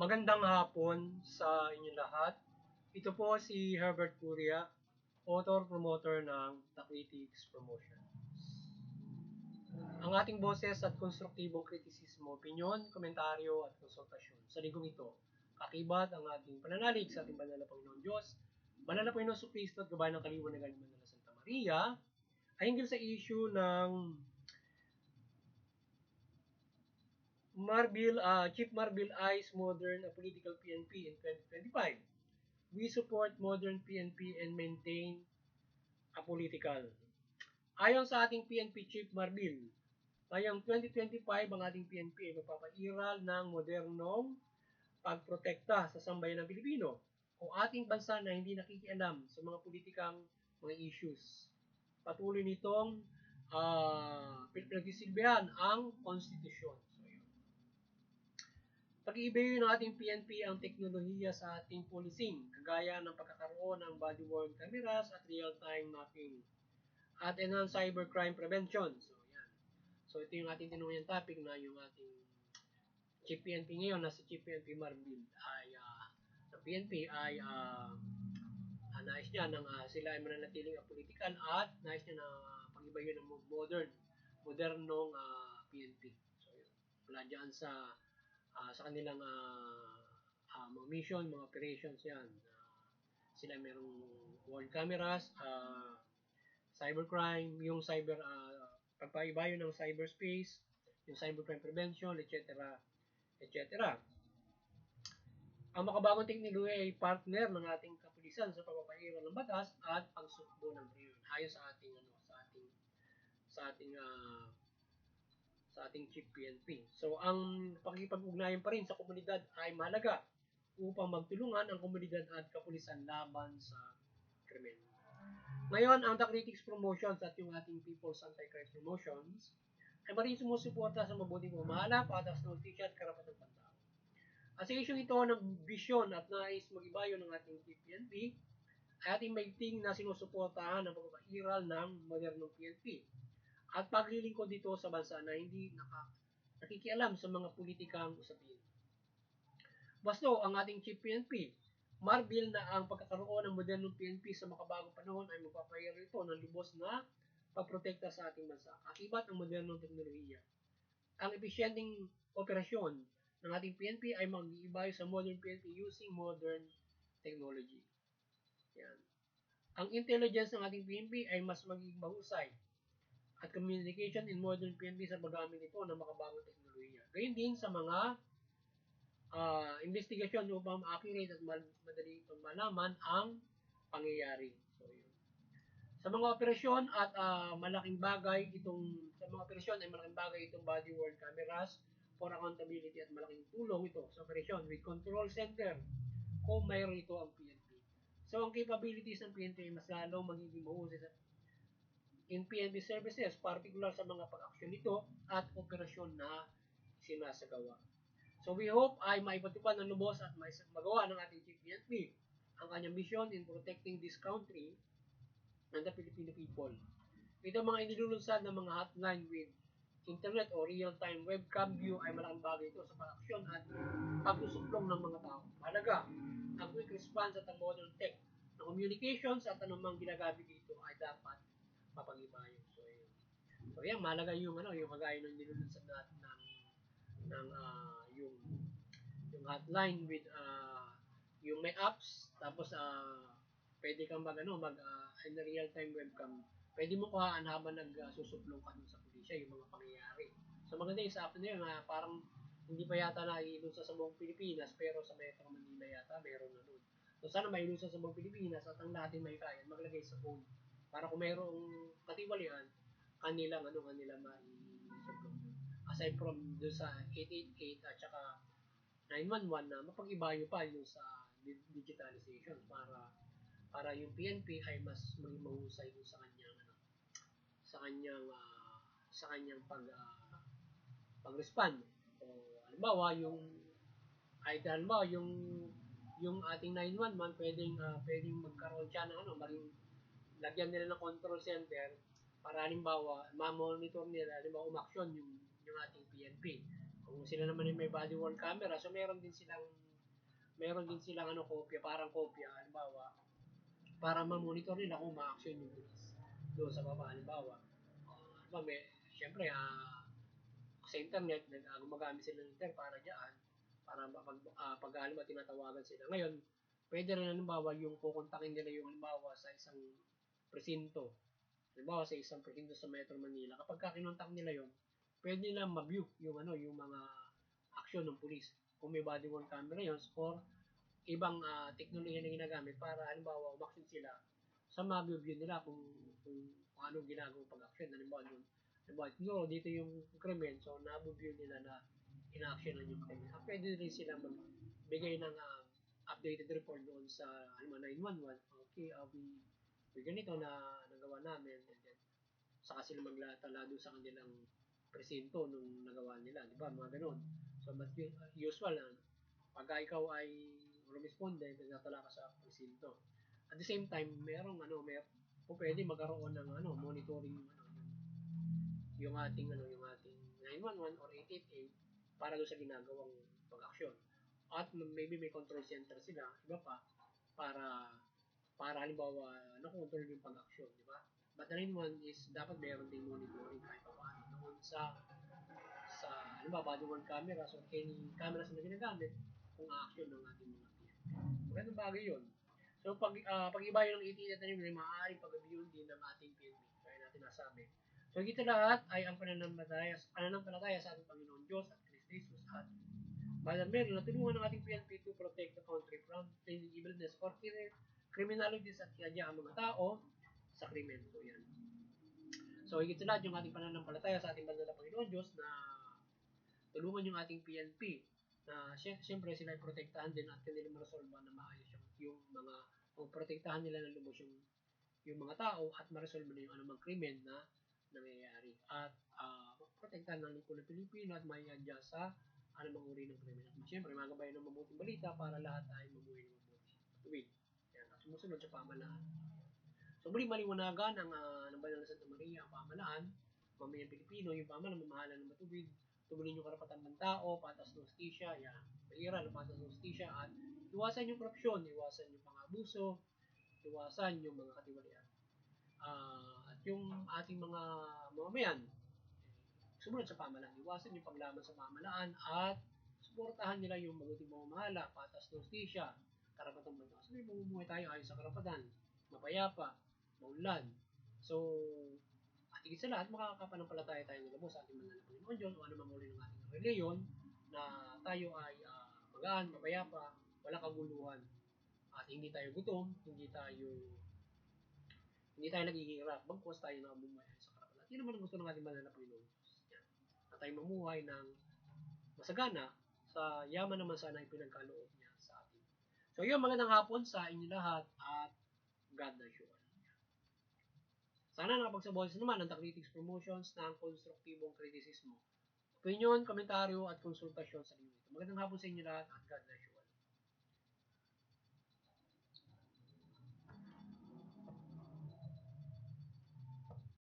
Magandang hapon sa inyong lahat. Ito po si Herbert Curia, author-promoter ng The Critics Promotion. Ang ating boses at konstruktibong kritisismo, opinyon, komentaryo at konsultasyon sa linggong ito, kakibat ang ating pananalig sa ating banal na Panginoon Diyos, banal na Panginoon Kristo at gabay ng kaliwanagan ng Banal na Santa Maria, ay hinggil sa issue ng Chief Marbil I's Modern Political PNP in 2025. We support modern PNP and maintain apolitical. Ayon sa ating PNP Chief Marbil, ngayong 2025 ang ating PNP ay magpapairal ng modernong pagprotekta sa sambayan ng Pilipino o ating bansa na hindi nakikialam sa mga politikang mga issues. Patuloy nitong pinagsisilbihan ang konstitusyon. Pag-iibayin ng ating PNP ang teknolohiya sa ating policing, kagaya ng pagkakaroon ng body-worn cameras at real-time mapping at enhanced cybercrime prevention. So ito yung ating tinungyang topic na yung ating Chief PNP ngayon na si Chief PNP Marbil ay ng PNP ay nais niya ng sila ay mananatiling apolitical at nais niya na pag-ibayin ng modernong PNP. So yun, wala dyan sa kanilang mga mission, mga operations yan. Sila merong wall cameras, cybercrime, yung pagpaibayo ng cyberspace, yung cybercrime prevention, etc. etc. Ang makabagong teknolohiya ay partner ng ating kapulisan sa pagpapairal ng batas at pagsukbo ng krimen ayon sa ating Chief PNP. So, ang pakikipag-ugnayan pa rin sa komunidad ay mahalaga upang magtulungan ang komunidad at kapulisan laban sa krimen. Ngayon, ang The Critics Promotions at yung ating People's Anti-Crime Promotions ay maring sumusuporta sa mabuting pamamahala, patas ng hustisya at karapatang pantao. At sa isyong ito ng bisyon at nais mag-ibayo ng ating Chief PNP, ay ating maigting na sinusuportahan ang pagpapairal ng modernong PNP at paglilingkod dito sa bansa na hindi nakikialam sa mga politikang usapin. Basto, ang ating Chief PNP, Marbil na ang pagkakaroon ng modernong PNP sa makabagong panahon ay magpapairal ito ng lubos na pagprotekta sa ating bansa. Akibat ang modernong teknolohiya. Ang episyenteng operasyon ng ating PNP ay mag-iibayo sa modern PNP using modern technology. Yan. Ang intelligence ng ating PNP ay mas magiging mahusay at communication in modern PNP sa paggamit nito ng makabagong teknolohiya. Gayun din sa mga investigasyon upang accurate at madali itong malaman ang pangyayari. So, yun. Sa mga operasyon at malaking bagay itong body-worn cameras for accountability at malaking tulong ito sa operasyon with control center kung mayroon ito ang PNP. So, ang capabilities ng PNP ay mas lalong magiging mahusay in PNP services, particular sa mga pag-aksyon nito at operasyon na sinasagawa. So we hope ay maipatupad ng lubos at magawa ng ating Chief PNP ang kanyang mission in protecting this country and the Filipino people. Ito mga inilulunsad ng mga hotline with internet o real-time webcam view ay malaking bagay ito sa pag-aksyon at pagsusuplong ng mga tao. Mahalaga, ang quick response at ang modern tech ng communications at anumang ginagamit dito ay dapat mapag-ibayo. So yan, mahalaga yung kagaya ng nilulunsad natin ng yung hotline with yung may apps, tapos pwede kang mag in real time webcam, pwede mo kuhaan habang nagsusuplong ka dun sa pulisya yung mga pangyayari. So maganda yung sa app na yun, parang hindi pa yata nailunsad sa buong Pilipinas, pero sa Metro Manila yata meron na doon. So sana mailunsad sa buong Pilipinas at ang natin may kaya maglagay sa phone para kung mayroong katiwalian kanila mai-suplong. Aside from doon sa 888 at saka 911 na mapag-ibayo pa yung sa digitalization para yung PNP ay mas maging mahusay dun sa kanyang pag-respond. O halimbawa yung ating 911 pwedeng magkaroon siya ng maging lagyan nila ng control center para halimbawa ma-monitor nila halimbawa umaksyon yung ating PNP. Kung sila naman yung may body worn camera, so meron din silang meron din silang kopya, parang kopya, halimbawa, para ma-monitor nila kung ma-action yung pulis doon sa baba, halimbawa. May, syempre, sa internet, gumagamit sila ng internet para diyan, para pag halimbawa tinatawagan sila. Ngayon, pwede rin halimbawa yung kukontakin nila yung halimbawa sa isang presinto. Halimbawa sa isang presinto sa Metro Manila. Kapag kinontak nila yon, pwede nila ma-view yung yung mga action ng pulis. Kung may body worn camera yun or ibang teknolohiya na ginagamit para halimbawa umaksyon sila sa ma-view nila kung anong ginagawa pag-action. Halimbawa, siguro dito yung krimen, so na-view nila na in-actionan yung krimen. Pwede rin sila magbigay ng updated report doon sa 911. Okay, we ganito na nagawa namin, and then saka sila maglatala doon sa kanilang presinto nung nagawa nila, di ba? Mga ganun. So, but usual na, pagka ikaw ay respondent, nagtatala ka sa presinto. At the same time, kung pwede magkaroon ng monitoring yung ating 911 or 888 para doon sa ginagawang pag-aksyon. At maybe may control center sila, iba pa, para halimbawa nakontrol yung pag-aksyon, di ba? But the main one is dapat meron ding monitoring kahit pa paano doon halimbawa body worn cameras or any cameras na ginagamit kung action ng ating mga PNP. Magandang bagay yun. So pag-iba yun ng 88 na yun, maaaring pag-abiyun din ng ating PNP. Kaya natin nasabi. So ito lahat ay ang pananampalataya sa ating Panginoon Diyos at Kristo Jesus at Madam Mary na tulungan ng ating PNP to protect the country from any evilness or criminalities at iadya ang mga tao sa krimen. So yan. So higit sa lahat yung ating pananampalataya sa ating banal na Panginoon Diyos na tulungan yung ating PNP na siyempre sila ay protektahan din at kanilang maresolba na maayos yung mga protektahan nila ng lubos yung mga tao at maresolba na yung anumang krimen na nangyayari at protektahan ng lingkod ng Pilipino at maiadya sa anumang uri ng krimen. At siyempre magabayan ng mabuting balita para lahat ay mabuhay ng mabuti. Tuwid. Yan, sumusunod sa pamahalaan. So muli maliwanagan ng Banal na Santa Maria ang pamahalaan, mamayang Pilipino, yung pamahalaan mamahalan ng matuwid, tugulin yung karapatan ng tao, patas ng hustisya, yan, pag-iral ng patas ng hustisya, at iwasan yung korupsyon, iwasan yung pang-abuso, iwasan yung mga katiwalian. At yung ating mga mamamayan, sumunod sa pamahalaan, iwasan yung paglaban sa pamahalaan at suportahan nila yung mabuting pamamahala, patas ng hustisya, karapatan ng tao. So, may mamumuhay tayo ayon sa karapatan, mapayapa, maunlad. So, at higit sa lahat, makakapanampalataya tayo ng lubos sa ating banal na Panginoon Diyos o anumang uri ng ating reliyon na tayo ay magaan, mapayapa, walang kaguluhan, at hindi tayo gutom, hindi tayo naghihirap, bagkos tayo nakabumuhay sa karapatan. At yun naman ang gusto ng ating banal na Panginoon Diyos. Yan. Na tayo mamuhay ng masagana sa yaman naman sana ang pinagkaloob niya sa atin. So yun, magandang hapon sa inyo lahat at God bless you all. Sana nakapagsabuhay naman ang Tactics Promotions ng konstruktibong kritisismo, opinion, komentaryo at konsultasyon sa inyo. Magandang hapon sa inyo lahat at God bless you.